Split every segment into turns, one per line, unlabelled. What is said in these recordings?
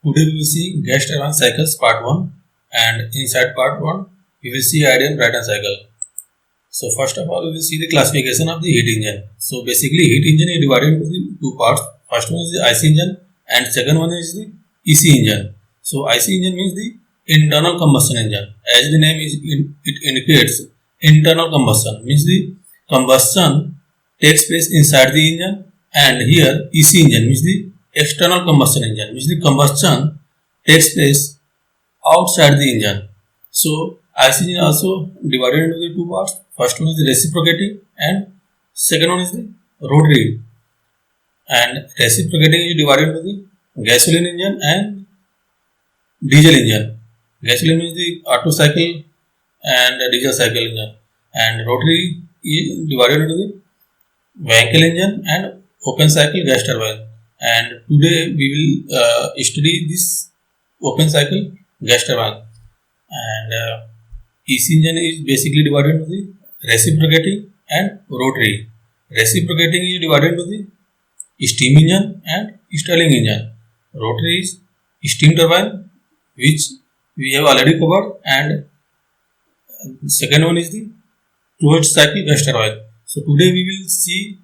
Today we will see gas turbine cycles part 1, and inside part 1 we will see ideal Brayton cycle. So first of all we will see the classification of the heat engine. So basically heat engine is divided into the two parts. First one is the IC engine and second one is the EC engine. So IC engine means the internal combustion engine. As the name it indicates, internal combustion means the combustion takes place inside the engine, and here EC engine means the external combustion engine means the combustion takes place outside the engine. So IC engine also divided into the two parts. First one is the reciprocating and second one is the rotary. And reciprocating is divided into the gasoline engine and diesel engine. Gasoline means the Otto cycle and diesel cycle engine, and rotary is divided into the Wankel engine and open cycle gas turbine. And today we will study this open cycle gas turbine. And EC engine is basically divided into the reciprocating and rotary. Reciprocating is divided into the steam engine and Stirling engine. Rotary is steam turbine, which we have already covered, and second one is the closed cycle gas turbine. So today we will see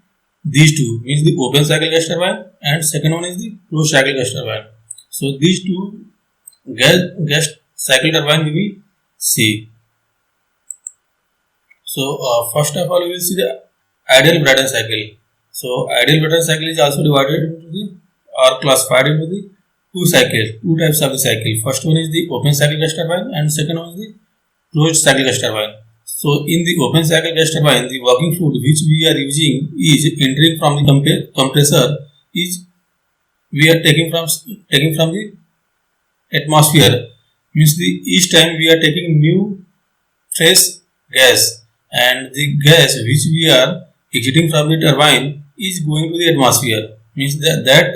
these two, means the open cycle gas turbine and second one is the closed cycle gas turbine. So these two gas cycle turbine we will see. So first of all we will see the ideal Brayton cycle. So ideal Brayton cycle is also divided into the or classified into the two types of the cycle. First one is the open cycle gas turbine and second one is the closed cycle gas turbine. So in the open cycle gas turbine, the working fluid which we are using is entering from the compressor is we are taking from the atmosphere. Means each time we are taking new fresh gas, and the gas which we are exiting from the turbine is going to the atmosphere. Means that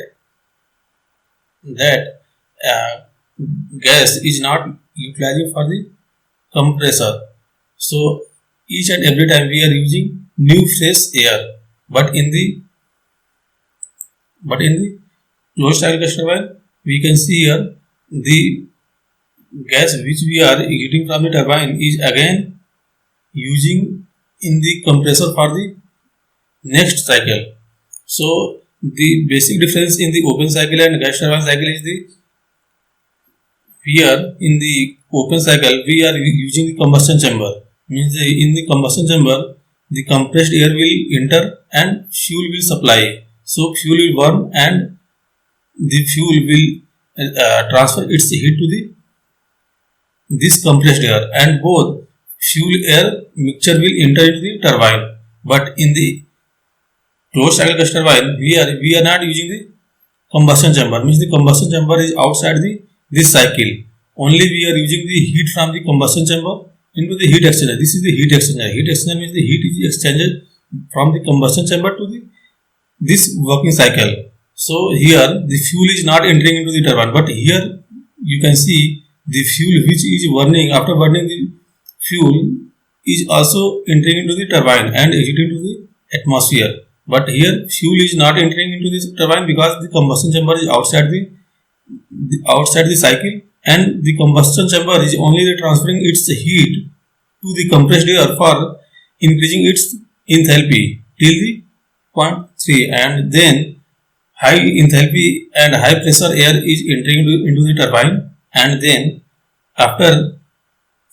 gas is not utilizing for the compressor. So each and every time we are using new fresh air, but in the closed cycle gas turbine we can see here the gas which we are exiting from the turbine is again using in the compressor for the next cycle. So the basic difference in the open cycle and gas turbine cycle is here in the open cycle we are using the combustion chamber. Means in the combustion chamber the compressed air will enter and fuel will supply. So fuel will burn and the fuel will transfer its heat to this compressed air, and both fuel air mixture will enter into the turbine. But in the closed cycle gas turbine we are not using the combustion chamber. Means the combustion chamber is outside this cycle. Only we are using the heat from the combustion chamber into the heat exchanger. This is the heat exchanger. Heat exchanger means the heat is exchanged from the combustion chamber to this working cycle. So here the fuel is not entering into the turbine, but here you can see the fuel which is burning, after burning the fuel is also entering into the turbine and exiting to the atmosphere. But here fuel is not entering into this turbine because the combustion chamber is outside the cycle, and the combustion chamber is only transferring its heat to the compressed air for increasing its enthalpy till the point 3, and then high enthalpy and high pressure air is entering into the turbine, and then after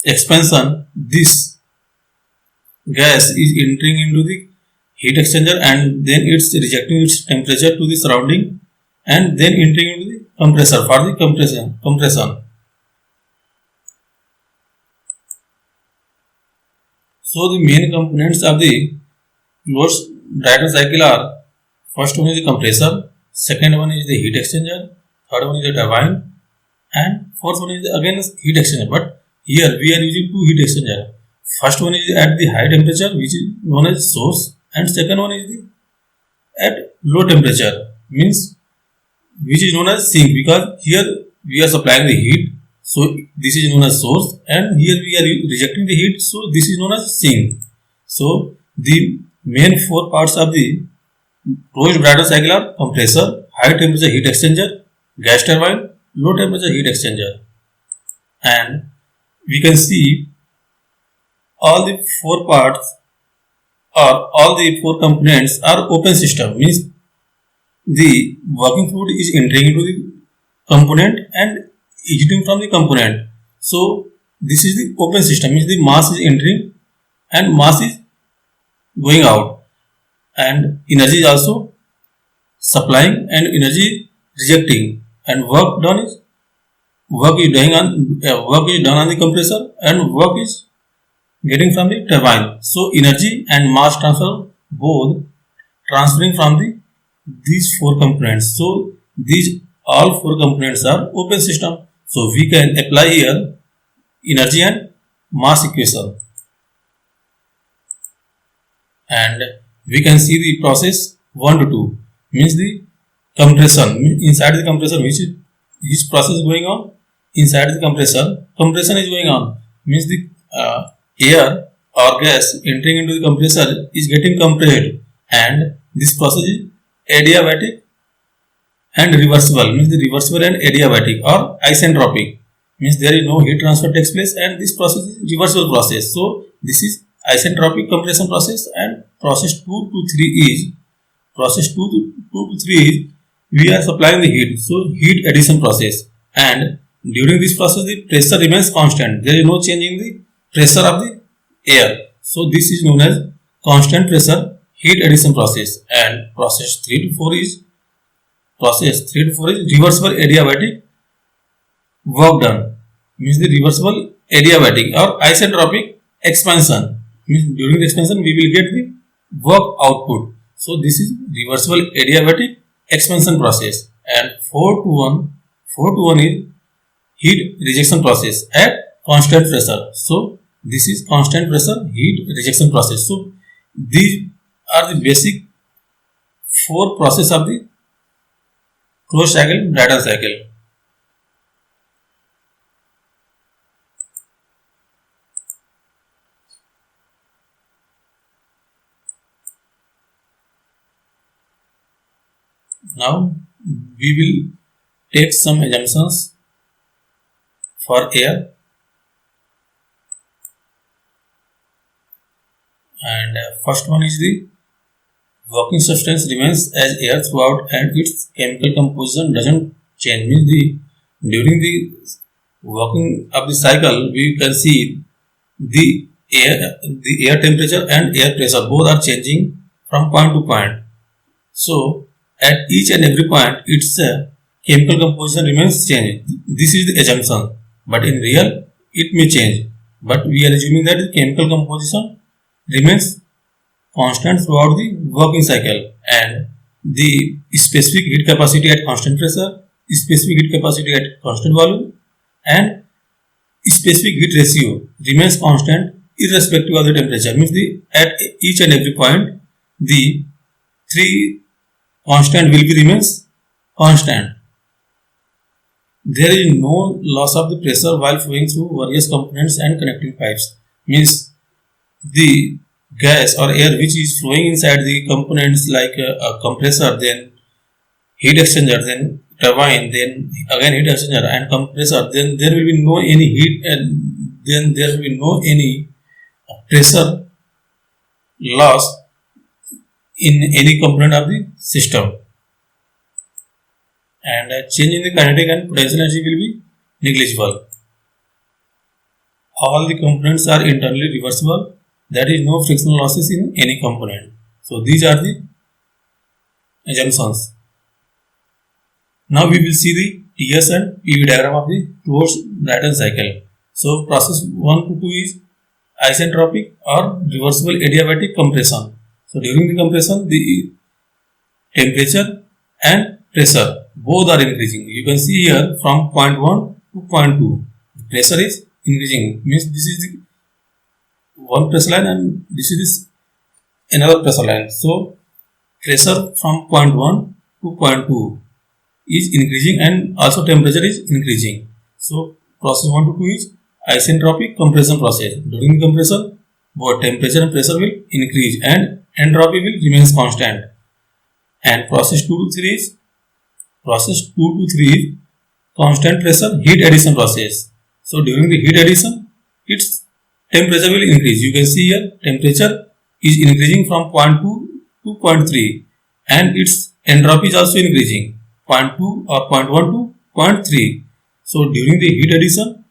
expansion this gas is entering into the heat exchanger, and then it's rejecting its temperature to the surrounding and then entering into the compressor for the compression. So the main components of the closed Brayton cycle are: first one is the compressor, second one is the heat exchanger, third one is the turbine, and fourth one is again heat exchanger. But here we are using two heat exchanger. First one is at the high temperature, which is known as source, and second one is at low temperature, means which is known as sink, because here we are supplying the heat, so this is known as source, and here we are rejecting the heat, so this is known as sink. So the main four parts of the closed Brayton cycle are compressor, high temperature heat exchanger, gas turbine low temperature heat exchanger, and we can see all the four parts or all the four components are open system, means the working fluid is entering into the component and exiting from the component. So this is the open system, means the mass is entering and mass is going out, and energy is also supplying and energy rejecting, and work is done on the compressor and work is getting from the turbine. So energy and mass transfer both transferring from these four components. So these all four components are open system. So we can apply here energy and mass equation, and we can see the process 1 to 2, means the compression. Inside the compressor, which process is going on? Inside the compressor, compression is going on, means the air or gas entering into the compressor is getting compressed, and this process is adiabatic and reversible, means the reversible and adiabatic, or isentropic, means there is no heat transfer takes place, and this process is reversible process. So this is isentropic compression process, and process 2 to 3 is we are supplying the heat, so heat addition process, and during this process the pressure remains constant, there is no change in the pressure of the air. So this is known as constant pressure heat addition process. And process 3 to 4 is reversible adiabatic work done, means the reversible adiabatic or isentropic expansion, means during the expansion we will get the work output. So this is reversible adiabatic expansion process. And 4 to 1 is heat rejection process at constant pressure. So this is constant pressure heat rejection process. So these are the basic 4 process of the closed cycle Brayton cycle. Now we will take some assumptions for air, and first one is the working substance remains as air throughout and its chemical composition doesn't change, means during the working of the cycle we can see the air temperature and air pressure both are changing from point to point. So at each and every point its chemical composition remains changed. This is the assumption, but in real it may change, but we are assuming that the chemical composition remains constant throughout the working cycle, and the specific heat capacity at constant pressure, specific heat capacity at constant volume, and specific heat ratio remains constant irrespective of the temperature, means at each and every point the 3 constant will be remains constant. There is no loss of the pressure while flowing through various components and connecting pipes, means the gas or air which is flowing inside the components like a compressor, then heat exchanger, then turbine, then again heat exchanger and compressor, then there will be no any heat, and then there will be no any pressure loss in any component of the system, and change in the kinetic and potential energy will be negligible. All the components are internally reversible, there is no frictional losses in any component. So these are the assumptions. Now we will see the TS and PV diagram of the closed Brayton cycle. So process 1 to 2 is isentropic or reversible adiabatic compression. So during the compression the temperature and pressure both are increasing. You can see here from point 1 to point 2 the pressure is increasing, means this is the one pressure line and this is another pressure line. So pressure from point 1 to point 2 is increasing and also temperature is increasing. So process 1 to 2 is isentropic compression process. During the compression both temperature and pressure will increase and entropy will remains constant. And process 2 to 3 is constant pressure heat addition process. So during the heat addition, its temperature will increase. You can see here temperature is increasing from 0.2 to 0.3 and its entropy is also increasing 0.2 or 0.1 to 0.3. So during the heat addition,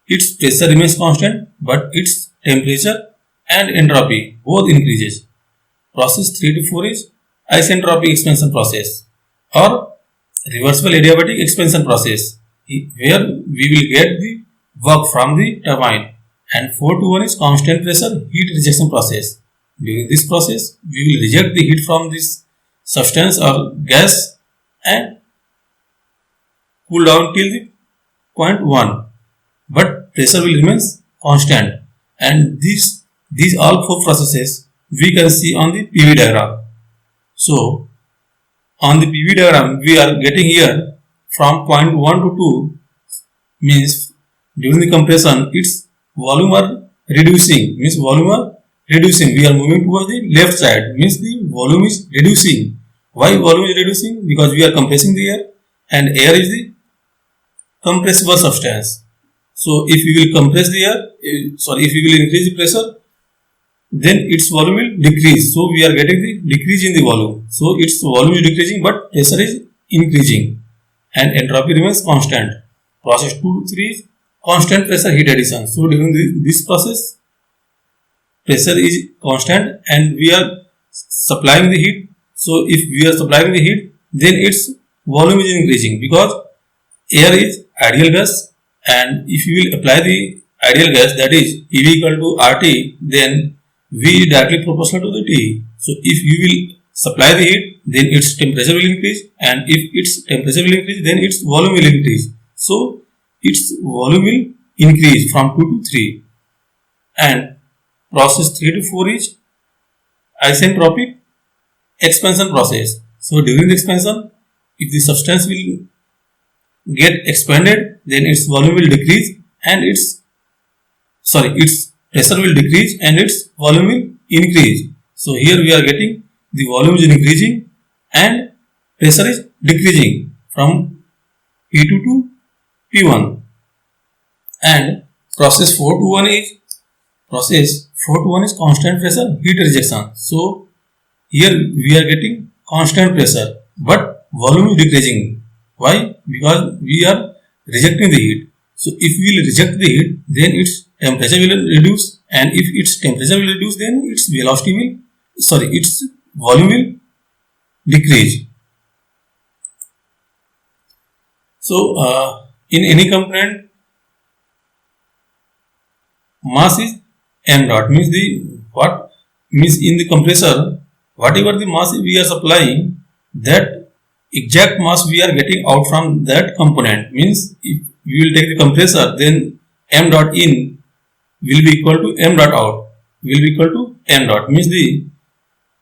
its pressure remains constant but its temperature and entropy both increases. Process 3 to 4 is isentropy expansion process or reversible adiabatic expansion process, where we will get the work from the turbine. And 4 to 1 is constant pressure heat rejection process. During this process, we will reject the heat from this substance or gas and cool down till the point 1, but pressure will remain constant. And these all 4 processes we can see on the PV diagram. So on the PV diagram, we are getting here from point 1 to 2 means during the compression its volume are reducing, we are moving towards the left side, means the volume is reducing. Why volume is reducing? Because we are compressing the air and air is the compressible substance. So if we will compress the air, if we will increase the pressure, then its volume will decrease. So we are getting the decrease in the volume. So its volume is decreasing but pressure is increasing and entropy remains constant. Process 2 to 3 is constant pressure heat addition. So during this process, pressure is constant and we are supplying the heat. So if we are supplying the heat, then its volume is increasing because air is ideal gas, and if you will apply the ideal gas, that is PV equal to RT, then V directly proportional to the T. So if you will supply the heat, then its temperature will increase, and if its temperature will increase, then its volume will increase. So its volume will increase from 2 to 3. And process 3 to 4 is isentropic expansion process. So during the expansion, if the substance will get expanded, then its volume will decrease and its pressure will decrease and its volume will increase. So here we are getting the volume is increasing and pressure is decreasing from P2 to P1. And process 4 to 1 is constant pressure heat rejection. So here we are getting constant pressure but volume is decreasing. Why? Because we are rejecting the heat. So if we will reject the heat, then its temperature will reduce, and if its temperature will reduce, then its its volume will decrease. So in any component, mass is m dot, means in the compressor, whatever the mass we are supplying, that exact mass we are getting out from that component. Means if we will take the compressor, then m dot in will be equal to m dot out will be equal to m dot, means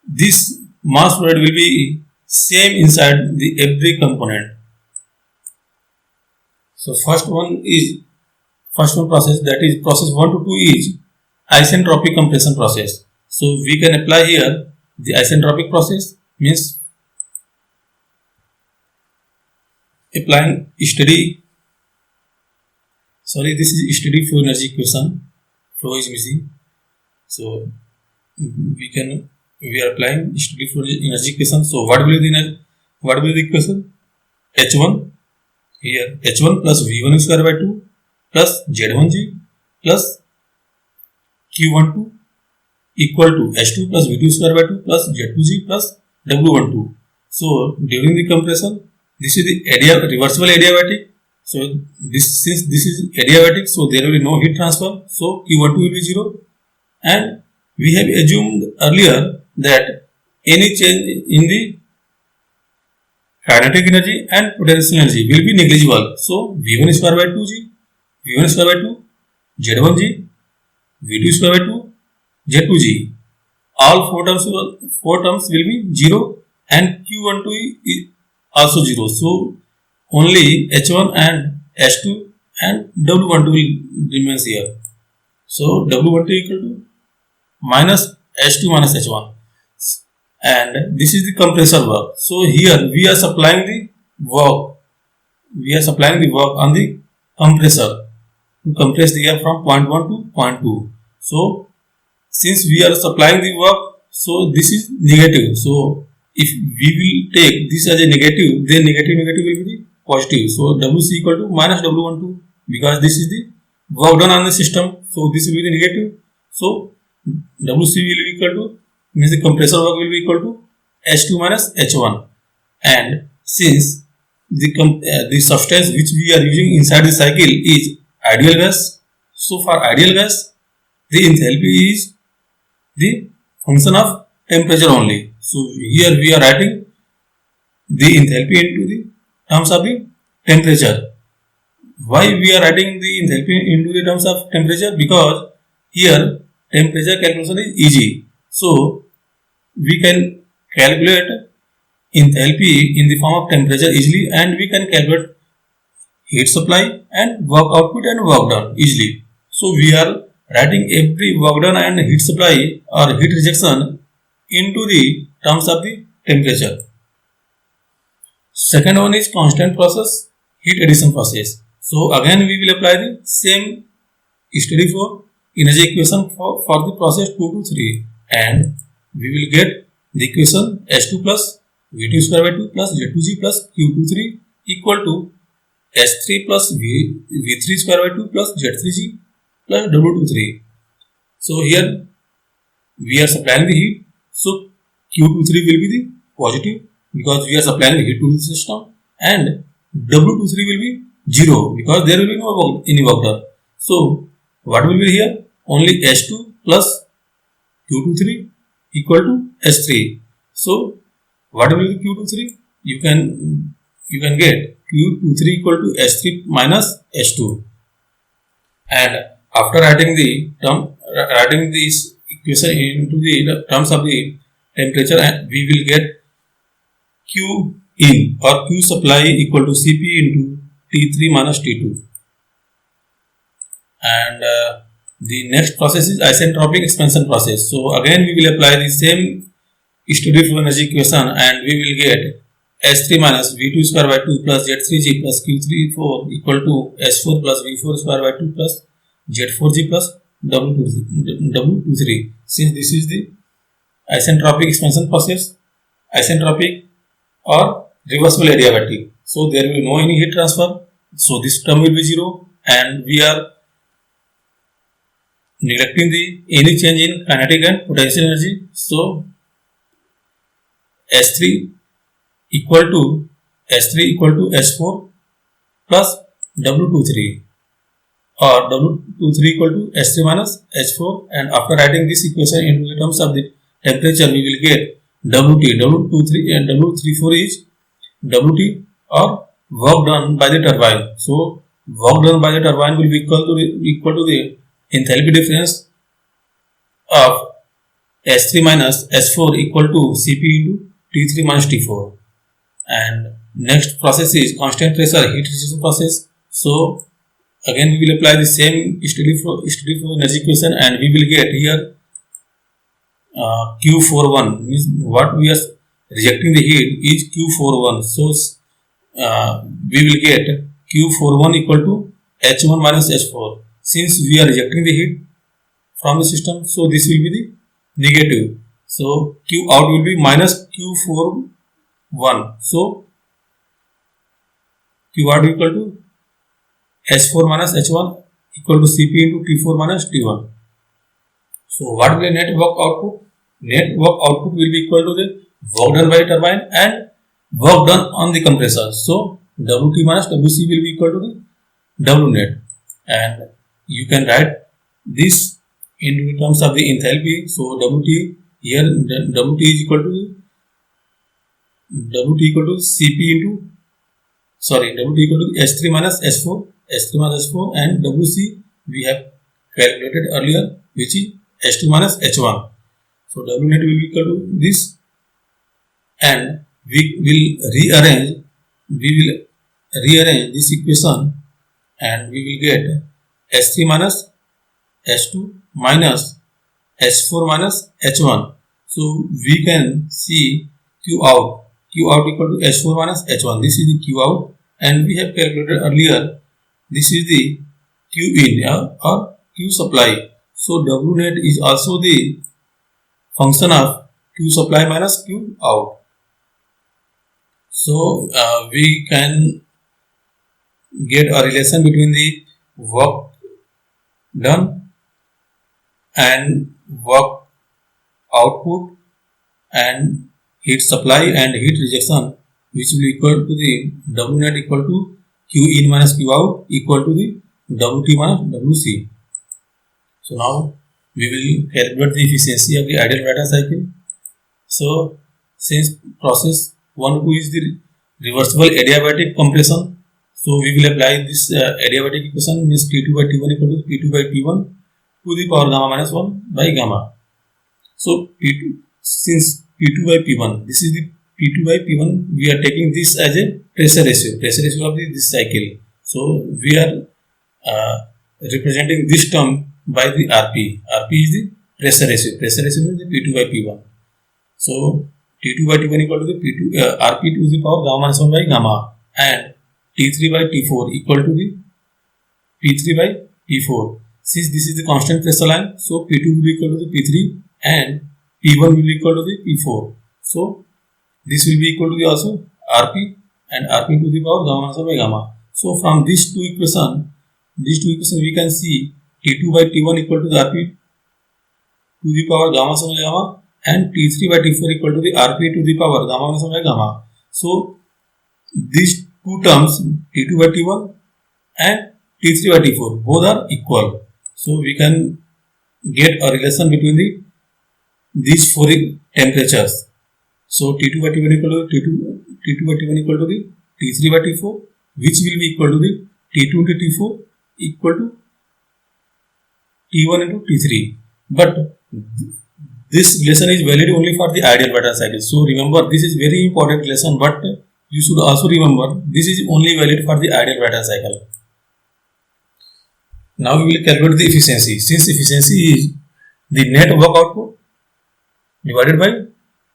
this mass flow rate will be same inside the every component. So first one process, that is process 1 to 2 is isentropic compression process. So we can apply here the isentropic process, means applying steady flow energy equation. Flow is missing, so we are applying steady flow energy equation. So what will be the equation? H1 here, H1 plus V1 square by 2 plus Z1G plus Q12 equal to H2 plus V2 square by 2 plus Z2G plus W12. So during the compression, this is the reversible adiabatic. So since this is adiabatic, so there will be no heat transfer. So Q12 will be 0, and we have assumed earlier that any change in the kinetic energy and potential energy will be negligible. So V1 square by 2G, V1 square by 2, Z1G, V2 square by 2, Z2G. All four terms will be 0, and Q12 is also 0. So only H1 and H2 and W12 will remain here. So W12 equal to minus H2 minus H1, and this is the compressor work. So here we are supplying the work we are supplying the work on the compressor to compress the air from point 1 to point 2. So since we are supplying the work, so this is negative. So if we will take this as a negative, then negative will be the positive. So WC equal to minus W12 because this is the work done on the system. So this will be the negative. So WC will be equal to, means the compressor work will be equal to H2 minus H1. And since the substance which we are using inside the cycle is ideal gas, so for ideal gas the enthalpy is the function of temperature only. So here we are writing the enthalpy into the terms of the temperature. Why we are writing the enthalpy into the terms of temperature? Because here temperature calculation is easy. So we can calculate enthalpy in the form of temperature easily, and we can calculate heat supply and work output and work done easily. So we are writing every work done and heat supply or heat rejection into the terms of the temperature. Second one is constant process, heat addition process. So again we will apply the same study for energy equation for the process 2 to 3, and we will get the equation H2 plus V2 square by 2 plus Z2G plus Q23 equal to S3 plus V3 square by 2 plus Z3G plus W23. So here we are supplying the heat. So Q23 will be the positive because we are supplying the heat to the system, and W23 will be 0 because there will be no any work done. So what will be here? Only S2 plus Q23 equal to S3. So what will be Q23? You can get Q23 equal to S3 minus S2. And after writing this equation into the terms of the temperature, we will get Q in or Q supply equal to Cp into T3 minus T2. And the next process is isentropic expansion process. So again we will apply the same steady flow energy equation, and we will get S3 minus V2 square by 2 plus Z3G plus Q34 equal to S4 plus V4 square by 2 plus Z4G plus W23. Since this is the isentropic expansion process, isentropic or reversible adiabatic, so there will be no any heat transfer. So this term will be 0, and we are neglecting the any change in kinetic and potential energy. So S3 equal to S4 plus W23, or W23 equal to S3 minus H4, and after writing this equation into the terms of the temperature, we will get W23 and W34 is WT or work done by the turbine. So work done by the turbine will be equal to the enthalpy difference of S3 minus S4 equal to Cp into T3 minus T4. And next process is constant pressure heat rejection process. So again we will apply the same steady flow energy equation, and we will get here Q41, means what we are rejecting the heat is Q41. So we will get Q41 equal to H1 minus H4. Since we are rejecting the heat from the system, so this will be the negative. So Q out will be minus Q41. So Q out equal to H4 minus H1 equal to Cp into T4 minus T1. So what will be net work output? Net work output will be equal to the work done by turbine and work done on the compressor. So Wt minus Wc will be equal to the W net, and you can write this in terms of the enthalpy. So Wt here, Wt is equal to Cp into Wt equal to S3 minus S4, and Wc we have calculated earlier, which is S2 minus H1. So W net will be equal to this, and we will rearrange this equation, and we will get S3 minus S2 minus S4 minus H1. So we can see Q out equal to S4 minus H1. This is the Q out, and we have calculated earlier. This is the Q in or Q supply. So W net is also the function of Q supply minus Q out. So we can get a relation between the work done and work output and heat supply and heat rejection, which will equal to the W net equal to Q in minus Q out equal to the WT minus WC. So now we will calculate the efficiency of the ideal Brayton cycle. So since process 1-2 is the reversible adiabatic compression, so we will apply this adiabatic equation, means T2 by T1 equal to P2 by P1 to the power gamma minus 1 by gamma. So P2, since P2 by P1, this is the P2 by P1, we are taking this as a pressure ratio of this cycle. So we are representing this term by the RP. RP is the pressure ratio means the P2 by P1. So T2 by T1 equal to the P2 RP to the power gamma minus 1 by gamma, and T3 by T4 equal to the P3 by P4. Since this is the constant pressure line, so P2 will be equal to the P3 and P1 will be equal to the P4. So this will be equal to the also RP and RP to the power gamma minus 1 by gamma. So from these two equations we can see T2 by T1 equal to the RP to the power gamma minus 1 by gamma, and T3 by T4 equal to the RP to the power gamma minus 1 by gamma. So these two terms, T2 by T1 and T3 by T4, both are equal. So we can get a relation between these four temperatures. So T2 by T1 equal to T2 by T1 equal to the T3 by T4, which will be equal to the T2 into T4 equal to T1 into T3. But this relation is valid only for the ideal Brayton cycle. So remember, this is very important relation, but you should also remember this is only valid for the ideal Brayton cycle. Now we will calculate the efficiency. Since efficiency is the net work output divided by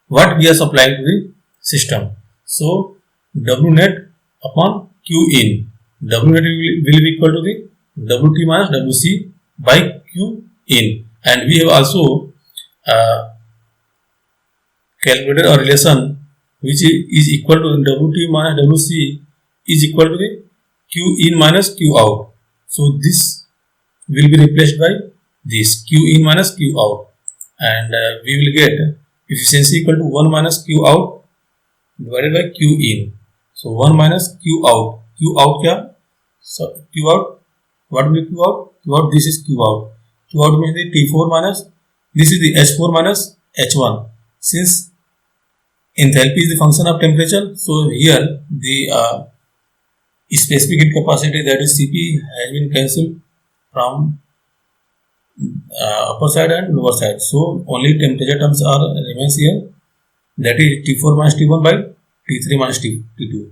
what we are supplying to the system. So W net upon Q in. W net will be equal to the WT minus WC by Q in. And we have also calculated a relation which is equal to WT minus WC is equal to the Q in minus Q out. So this will be replaced by this Q in minus Q out, and we will get efficiency equal to 1 minus Q out divided by Q in. So 1 minus Q out. Q out kya? So Q out, what will be Q out? Q out, this is Q out. Q out means the T4 minus, this is the H4 minus H1. Since enthalpy is the function of temperature, so here the specific heat capacity, that is Cp, has been cancelled from upper side and lower side. So only temperature terms are remains here, that is T4 minus T1 by T3 minus T2.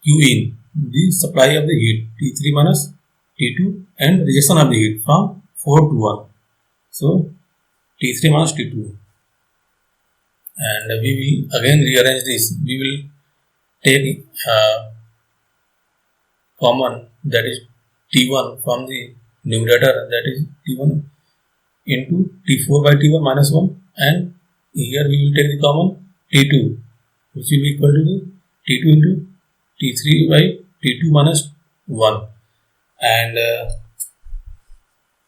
Q in, the supply of the heat, T3 minus T2, and rejection of the heat from 4 to 1. So T3 minus T2, and we will again rearrange this. We will take common, that is T1 from the numerator, that is T1 into T4 by T1 minus 1, and here we will take the common T2, which will be equal to the T2 into T3 by T2 minus 1, and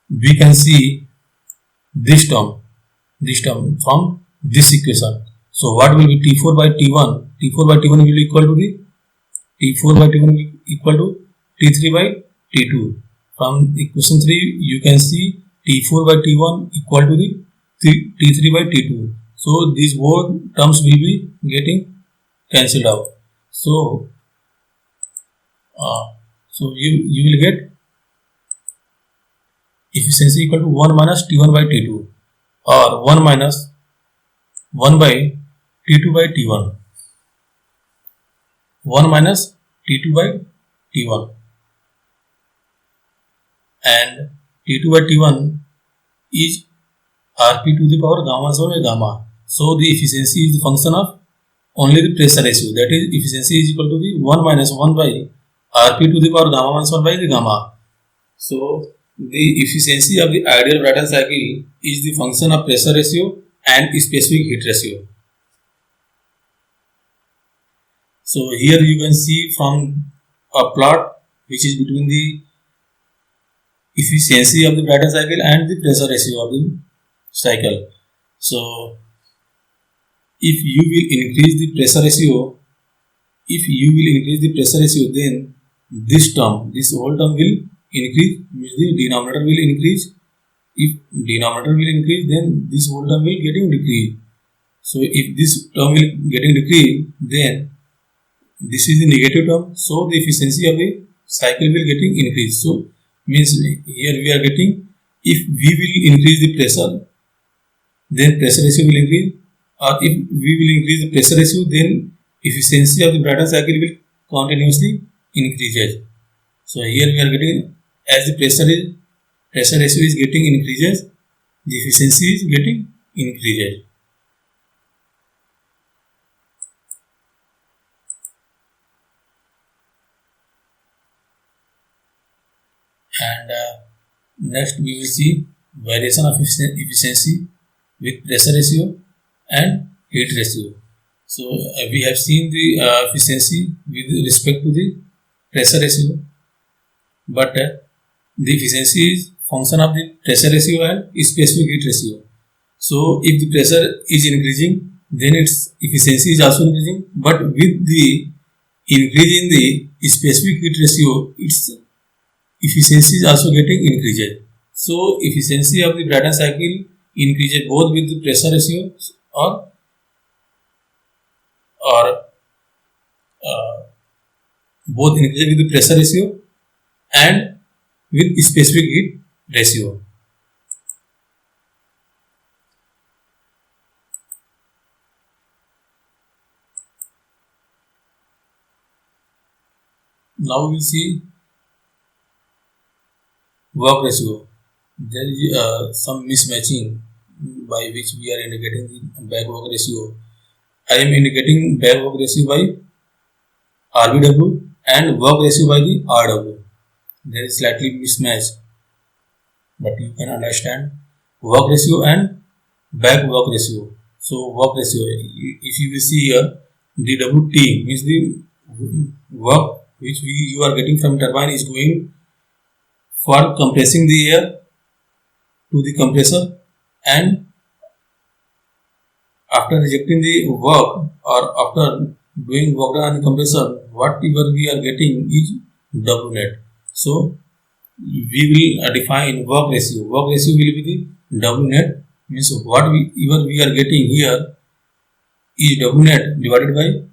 we can see this term from this equation. So what will be T4 by T1? T4 by T1 will be equal to the T4 by T1 will be equal to T3 by T2. From equation 3 you can see T4 by T1 equal to the T3 by T2. So these both terms will be getting cancelled out. So you will get efficiency equal to 1 minus T1 by T2, or 1 minus 1 by T2 by T1. 1 minus T2 by T1, and T2 by T1 is RP to the power gamma minus 1 by gamma. So the efficiency is the function of only the pressure ratio, that is efficiency is equal to the 1 minus 1 by Rp to the power gamma 1 square by the gamma. So the efficiency of the ideal Brayton cycle is the function of pressure ratio and specific heat ratio. So here you can see from a plot which is between the efficiency of the Brayton cycle and the pressure ratio of the cycle. So if you will increase the pressure ratio, then this whole term will increase, means the denominator will increase. If denominator will increase, then this whole term will getting decreased. So if this term will getting decreased, then this is the negative term. So the efficiency of the cycle will getting increased. So means here we are getting, if we will increase the pressure, then pressure ratio will increase, or if we will increase the pressure ratio, then efficiency of the Brayton cycle will continuously increases. So here we are getting, as the pressure ratio is getting increases, the efficiency is getting increases. And next we will see variation of efficiency with pressure ratio and heat ratio. So we have seen the efficiency with respect to the pressure ratio, but the efficiency is function of the pressure ratio and specific heat ratio. So if the pressure is increasing, then its efficiency is also increasing, but with the increase in the specific heat ratio, its efficiency is also getting increased. So efficiency of the Brayton cycle increases both with the pressure ratio or both increases with the pressure ratio and with specific heat ratio. Now we will see work ratio. There is some mismatching by which we are indicating the back work ratio. I am indicating back work ratio by RBW and work ratio by the RW. There is slightly mismatch, but you can understand work ratio and back work ratio. So work ratio, if you will see here, the WT means the work which you are getting from turbine is going for compressing the air to the compressor, and after rejecting the work or after doing work done on the compressor, whatever we are getting is W net. So we will define work ratio. Work ratio will be the W net, means whatever we are getting here is W net divided by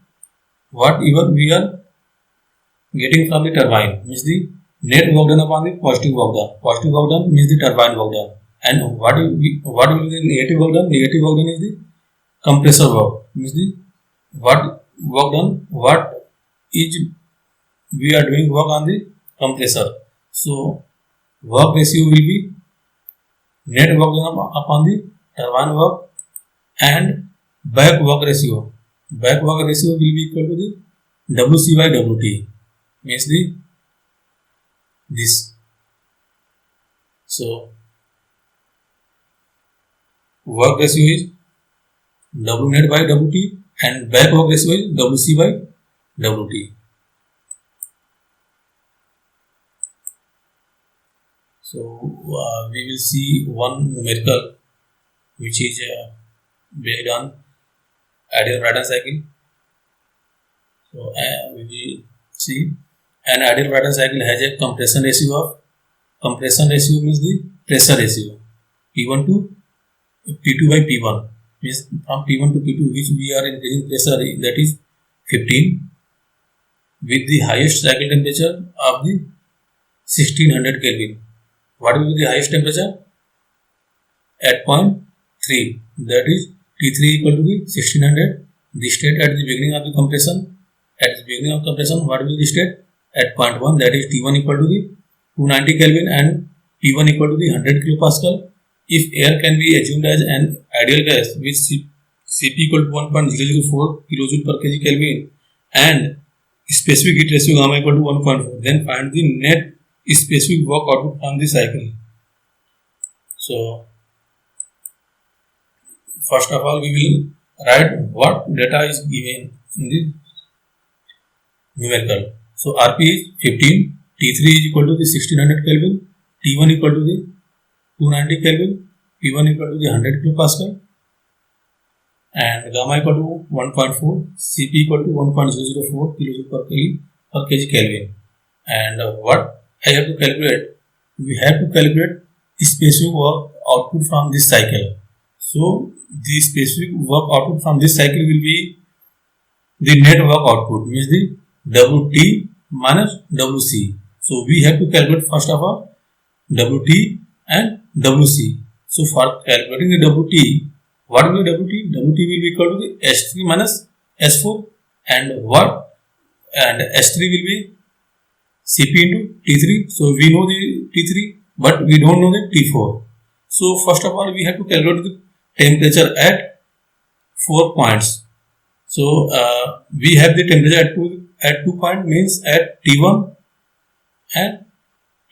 whatever we are getting from the turbine, means the net work done upon the positive work done. Positive work done means the turbine work done, and what will be the negative work done? Negative work done is the compressor work, means the what work done, what is we are doing work on the compressor. So work ratio will be net work done upon the turbine work and back work ratio. Back work ratio will be equal to the WC by WT, means the this. So work ratio is W net by WT and back work ratio is WC by WT. So we will see one numerical which is based on ideal Brayton cycle. So we will see an ideal Brayton cycle has a compression ratio of, compression ratio means the pressure ratio, P1 to P2 by P1, means from P1 to P2 which we are increasing pressure, that is 15, with the highest cycle temperature of the 1600 Kelvin. What will be the highest temperature? At point 3, that is T3 equal to the 1600. The state at the beginning of the compression, what will be the state? At point 1, that is T1 equal to the 290 Kelvin and T1 equal to the 100 kilopascal. If air can be assumed as an ideal gas with Cp equal to 1.004 kJ per kg Kelvin and specific heat ratio gamma equal to 1.4. Then find the net specific work output from the cycle. So first of all, we will write what data is given in the numerical. So Rp is 15, T3 is equal to the 1600 Kelvin, T1 equal to the 290 Kelvin, P1 equal to the 100 kilopascal, and gamma equal to 1.4, Cp equal to 1.004 kilojoule per kg Kelvin. And what I have to calculate? We have to calculate specific work output from this cycle. So the specific work output from this cycle will be the net work output, means the Wt minus Wc. So we have to calculate first of all Wt and Wc. So for calculating the Wt, what will be Wt? Wt will be equal to the S3 minus S4, and what? And S3 will be Cp into T3. So we know the T3, but we don't know the T4. So first of all, we have to calculate the temperature at 4 points. So we have the temperature at 2 point, means at T1 and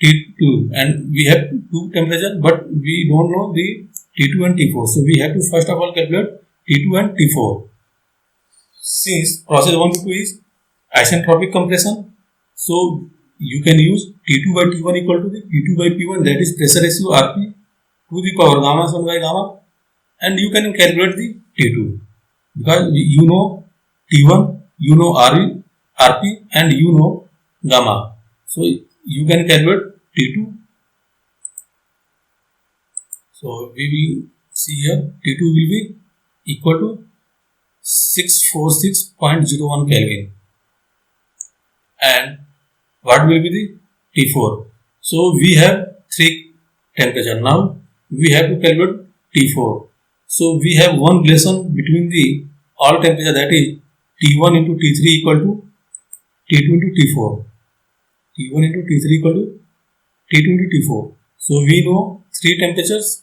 T2, and we have two temperature, but we don't know the T2 and T4. So we have to first of all calculate T2 and T4. Since process 1 to 2 is isentropic compression, so you can use T2 by T1 equal to the P2 by P1, that is pressure ratio Rp to the power gamma sum by gamma, and you can calculate the T2 because you know T1, you know Rp, and you know gamma. So you can calculate T2. So we will see here T2 will be equal to 646.01 Kelvin, and what will be the T4? So we have three temperature. Now we have to calculate T4. So we have one relation between the all temperature, that is T1 into T3 equal to T2 into T4. T1 into T3 equal to T2 into T4. So we know three temperatures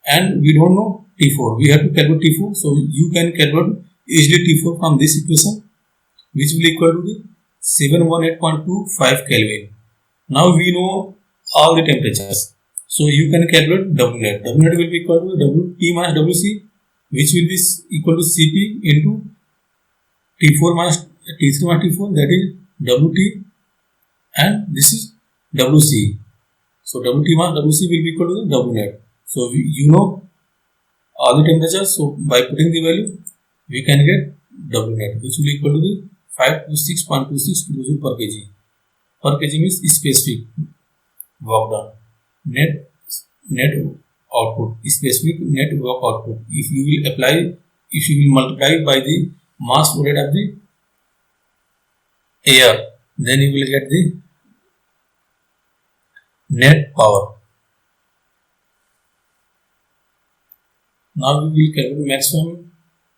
and we don't know T4. We have to calculate T4. So you can calculate easily T4 from this equation, which will equal to the 718.25 Kelvin. Now we know all the temperatures. So you can calculate Wnet. Wnet will be equal to Wt minus Wc, which will be equal to Cp into T4 minus T3 minus T4, that is Wt, and this is Wc. So Wt minus Wc will be equal to the Wnet. So you know all the temperatures. So by putting the value, we can get Wnet, which will equal to the 526.26 kilojoule per kg. Per kg means specific work done. Net output, specific net work output. If you will multiply by the mass flow rate of the air, then you will get the net power. Now we will calculate maximum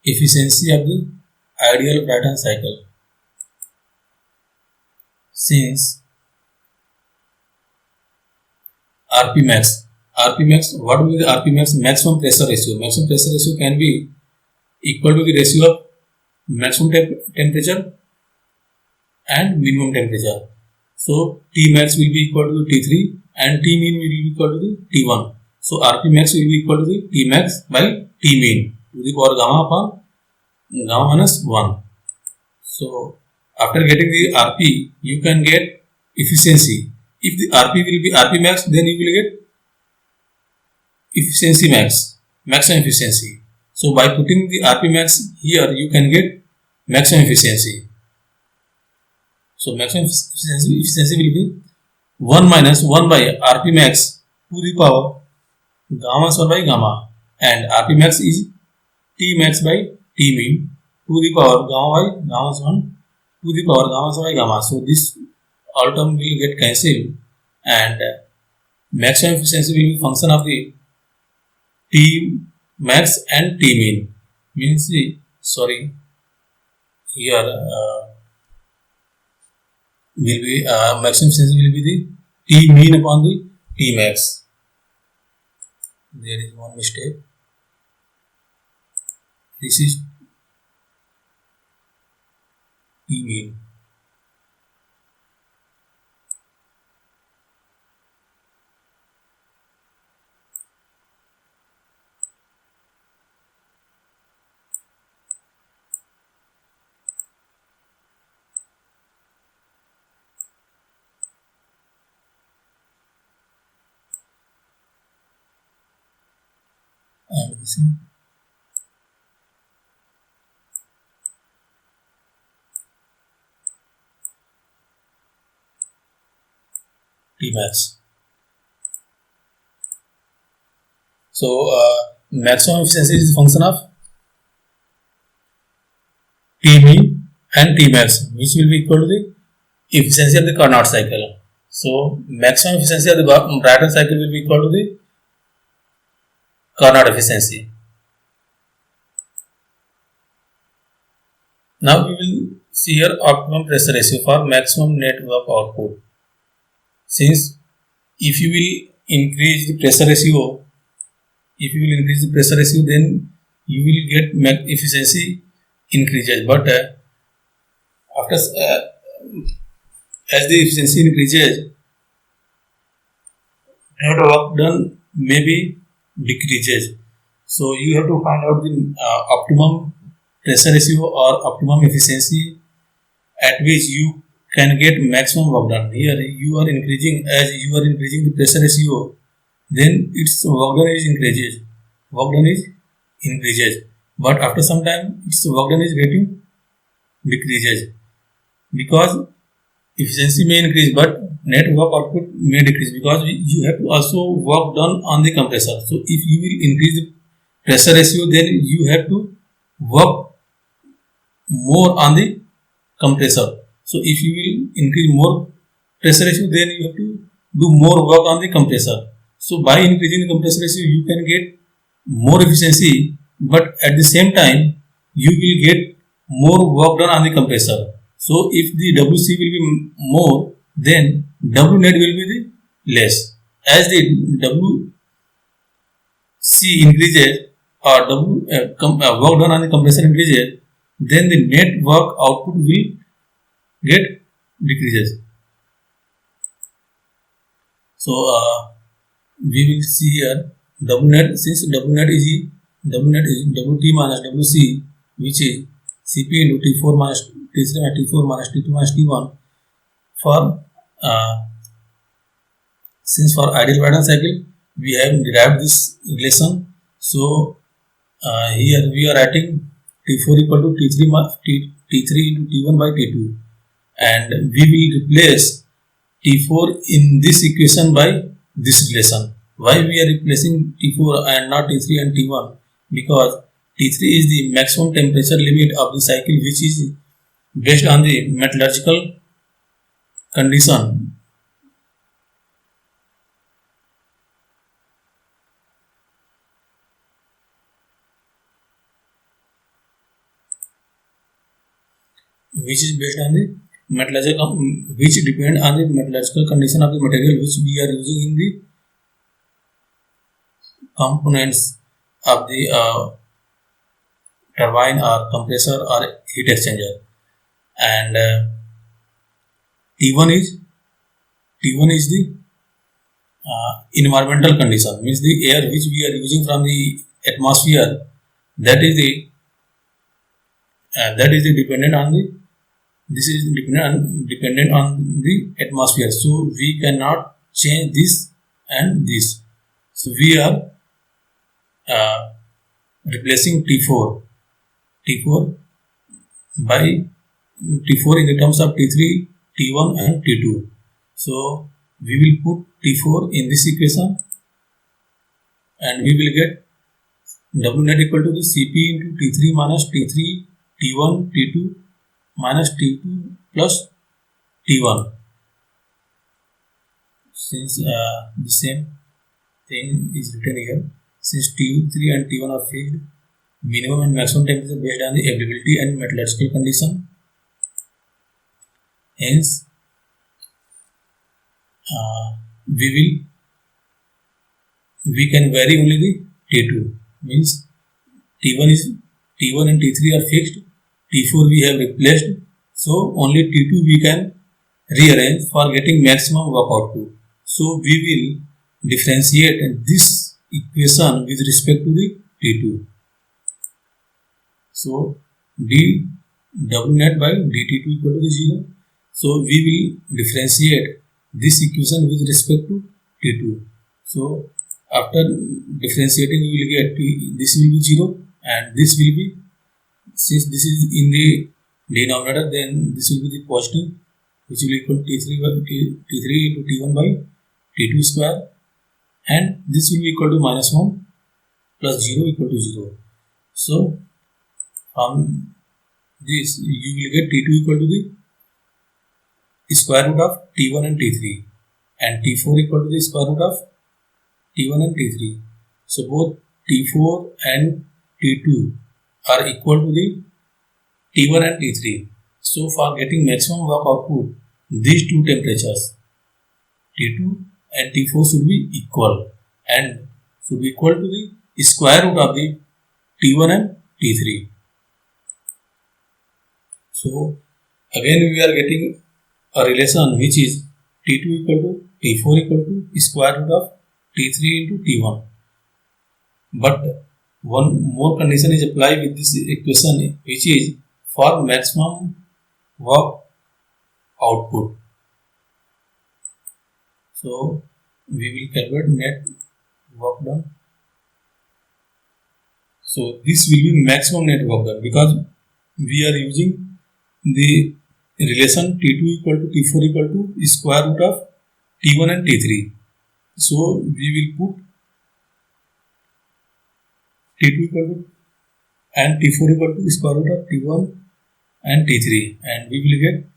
efficiency of the ideal Brayton cycle. Since Rp max, what will be the Rp max? Maximum pressure ratio. Maximum pressure ratio can be equal to the ratio of maximum temperature and minimum temperature. So T max will be equal to the T3 and T mean will be equal to the T1. So Rp max will be equal to the T max by T mean to the power gamma upon gamma minus 1. So after getting the Rp, you can get efficiency. If the Rp will be Rp max, then you will get efficiency max, maximum efficiency. So by putting the Rp max here, you can get maximum efficiency. So maximum efficiency will be 1 minus 1 by Rp max to the power gamma square by gamma, and Rp max is T max by T mean to the power gamma by gamma 1 to the power gamma square by gamma. So this all term will get cancelled, and maximum efficiency will be function of the T max and T mean. Means here will be maximum efficiency will be the T mean upon the T max. There is one mistake. This is T mean. and this is Tmax. So maximum efficiency is the function of Tmin and Tmax, which will be equal to the efficiency of the Carnot cycle. So maximum efficiency of the Brayton cycle will be equal to the Carnot efficiency. Now we will see here optimum pressure ratio for maximum net work output. Since if you will increase the pressure ratio, then you will get efficiency increases. But after as the efficiency increases, net work done maybe decreases. So you have to find out the optimum pressure ratio or optimum efficiency at which you can get maximum work done. Here you are increasing the pressure ratio, then its work done is increases. But after some time, its work done is getting decreases, because efficiency may increase but net work output may decrease, because you have to also work done on the compressor. So if you will increase the pressure ratio, then you have to work more on the compressor. So if you will increase more pressure ratio, then you have to do more work on the compressor. So by increasing the compressor ratio, you can get more efficiency, but at the same time you will get more work done on the compressor. So if the WC will be more, then W net will be the less. As the WC increases or work done on the compressor increases, then the net work output will get decreases. So we will see here W net, since W net is WT minus WC, which is Cp into T4 minus T3 minus T4 minus T2 minus T1. For since for ideal Brayton cycle we have derived this relation. So here we are writing T4 equal to T3 into T1 by T2, and we will replace T4 in this equation by this relation. Why we are replacing T4 and not T3 and T1? Because T3 is the maximum temperature limit of the cycle, which is based on the metallurgical condition. Which is based on the metallurgical, which depend on the metallurgical condition of the material which we are using in the components of the turbine or compressor or heat exchanger. And T1 is the environmental condition, means the air which we are using from the atmosphere, that is the dependent on the dependent on the atmosphere. So we cannot change this and this. So we are replacing T4 by T4 in the terms of T3, T1 and T2. So we will put T4 in this equation, and we will get W net equal to the Cp into T3 minus T3 T1 T2 minus T2 plus T1. Since the same thing is written here, since T3 and T1 are fixed, minimum and maximum temperature based on the availability and metallurgical condition. Hence, we can vary only the T2. Means T1 and T3 are fixed. T4 we have replaced. So only T2 we can rearrange for getting maximum work output. So we will differentiate this equation with respect to the T2. So W net by dT2 equal to 0. So we will differentiate this equation with respect to T2. So After differentiating, we will get this will be 0 and this will be, since this is in the denominator, then this will be the positive, which will equal T3 by T3 into T1 by T2 square, and this will be equal to minus 1 plus 0 equal to 0. So from this you will get T2 equal to the square root of T1 and T3, and T4 equal to the square root of T1 and T3. So both T4 and T2 are equal to the T1 and T3. So for getting maximum work output, these two temperatures T2 and T4 should be equal, and should be equal to the square root of the T1 and T3. So again we are getting a relation which is T2 equal to T4 equal to square root of T3 into T1. But one more condition is applied with this equation, which is for maximum work output. So we will calculate net work done. So this will be maximum net work done, because we are using the relation T2 equal to T4 equal to square root of T1 and T3. So we will put T2 equal to and T4 equal to square root of T1 and T3, and we will get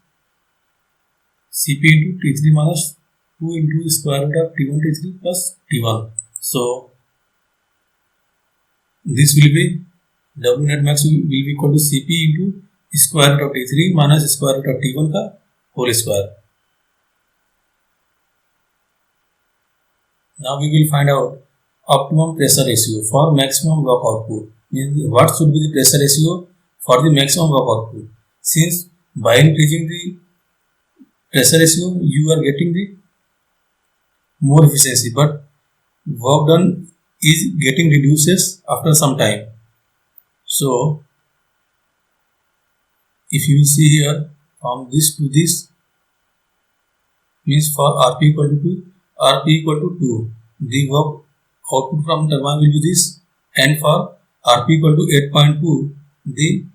Cp into T3 minus 2 into square root of T1 T3 plus T1. So this will be W net max will be equal to Cp into square root of T3 minus square root of T1 का whole square. Now we will find out optimum pressure ratio for maximum work output. What should be the pressure ratio for the maximum work output? Since by increasing the pressure ratio, you are getting the more efficiency, but work done is getting reduces after some time. So if you will see here, from this to this means for Rp equal to 2, the work output from turbine will be this, and for Rp equal to 8.2, the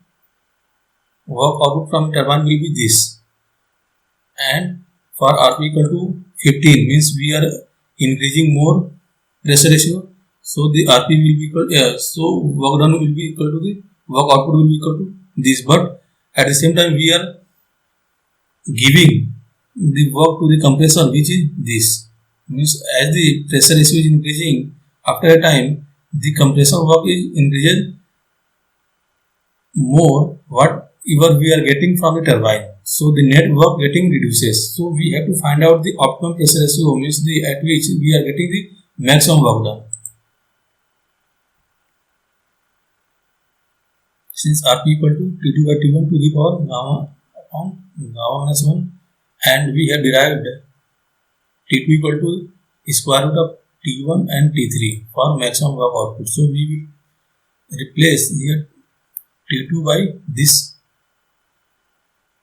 work output from turbine will be this, and for Rp equal to 15 means we are increasing more pressure ratio, so the Rp will be equal, so work done will be equal to the work output will be equal to this, but at the same time we are giving the work to the compressor, which is this, means as the pressure ratio is increasing, after a time the compressor work is increasing more whatever we are getting from the turbine, so the net work getting reduces. So we have to find out the optimum pressure ratio, means the at which we are getting the maximum work done. Since Rp equal to T2 by T1 to the power gamma upon gamma minus 1, and we have derived T2 equal to square root of T1 and T3 for maximum work output. So we will replace here T2 by this.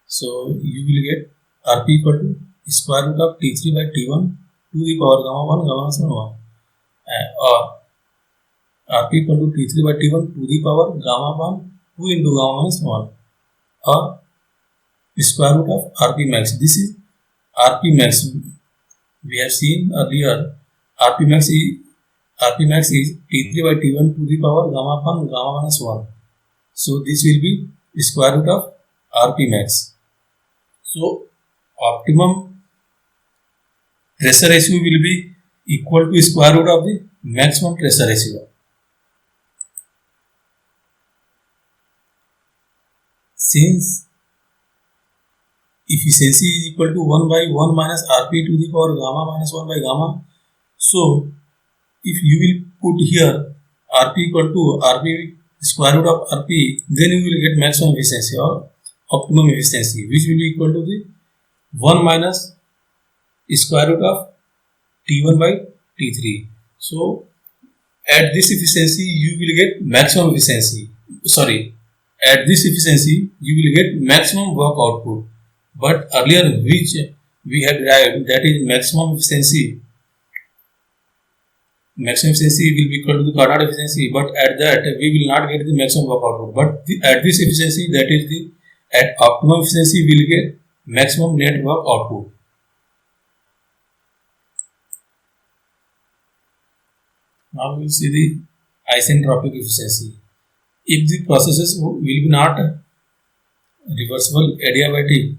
So you will get Rp equal to square root of T3 by T1 to the power gamma 1 gamma minus 1, or Rp equal to T3 by T1 to the power gamma 1 2 into gamma minus 1, or square root of Rp max. This is Rp max. We have seen earlier Rp max is T3 by T1 to the power gamma 1 gamma minus 1. So this will be square root of Rp max. So optimum pressure ratio will be equal to square root of the maximum pressure ratio. Since efficiency is equal to 1 by 1 minus Rp to the power gamma minus 1 by gamma, so if you will put here Rp equal to Rp square root of Rp, then you will get maximum efficiency or optimum efficiency, which will be equal to the 1 minus square root of T1 by T3. So at this efficiency you will get maximum efficiency. At this efficiency you will get maximum work output. But earlier which we had derived, that is maximum efficiency, maximum efficiency will be equal to the Carnot efficiency, but at that we will not get the maximum work output. But at this efficiency, that is the at optimum efficiency, we will get maximum net work output. Now we will see the isentropic efficiency. If the processes will be not reversible, adiabatic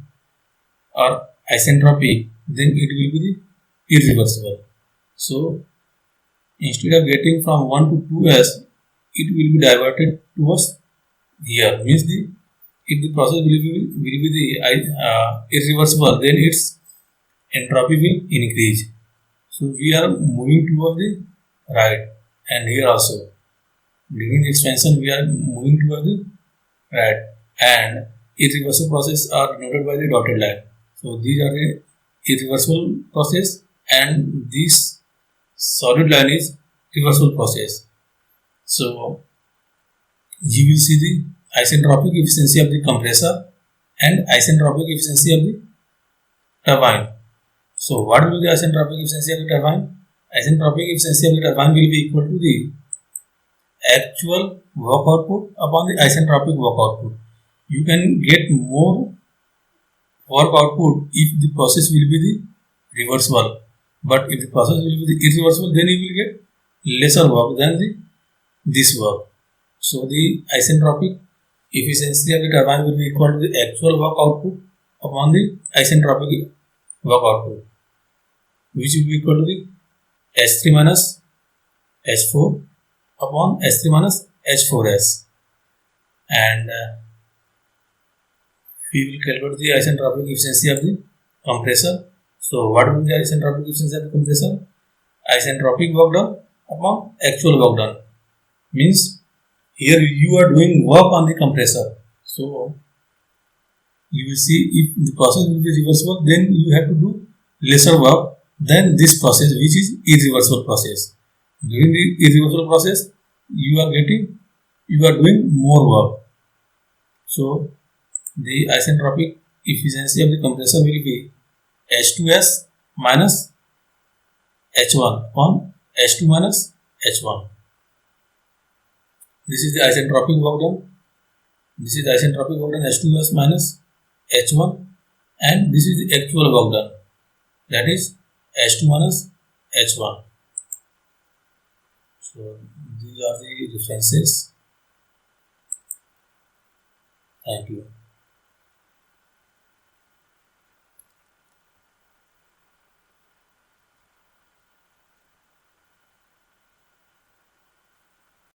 or isentropic, then it will be the irreversible. So instead of getting from 1 to 2s, it will be diverted towards here. Means the if the process will be the irreversible, then its entropy will increase. So we are moving towards the right, and here also during the expansion we are moving towards the right, and irreversible process are denoted by the dotted line. So these are the irreversible process, and this solid line is reversible process. So you will see the isentropic efficiency of the compressor and isentropic efficiency of the turbine. So what will be the isentropic efficiency of the turbine? Isentropic efficiency of the turbine will be equal to the actual work output upon the isentropic work output. You can get more work output if the process will be the reversible, but if the process will be the irreversible, then you will get lesser work than this work. So the isentropic efficiency of the turbine will be equal to the actual work output upon the isentropic work output, which will be equal to the S3 minus S4 upon S3 minus H4S, and we will calculate the isentropic efficiency of the compressor. So what will be the isentropic efficiency of the compressor? Isentropic work done upon actual work done. Means here you are doing work on the compressor. So you will see if the process will be reversible, then you have to do lesser work than this process, which is irreversible process. During the irreversible process, you are doing more work. So the isentropic efficiency of the compressor will be H2S minus H1 upon H2 minus H1. This is the isentropic work done. This is the isentropic work done H2S minus H1, and this is the actual work done, that is H2 minus H1. So these are the references. Thank you.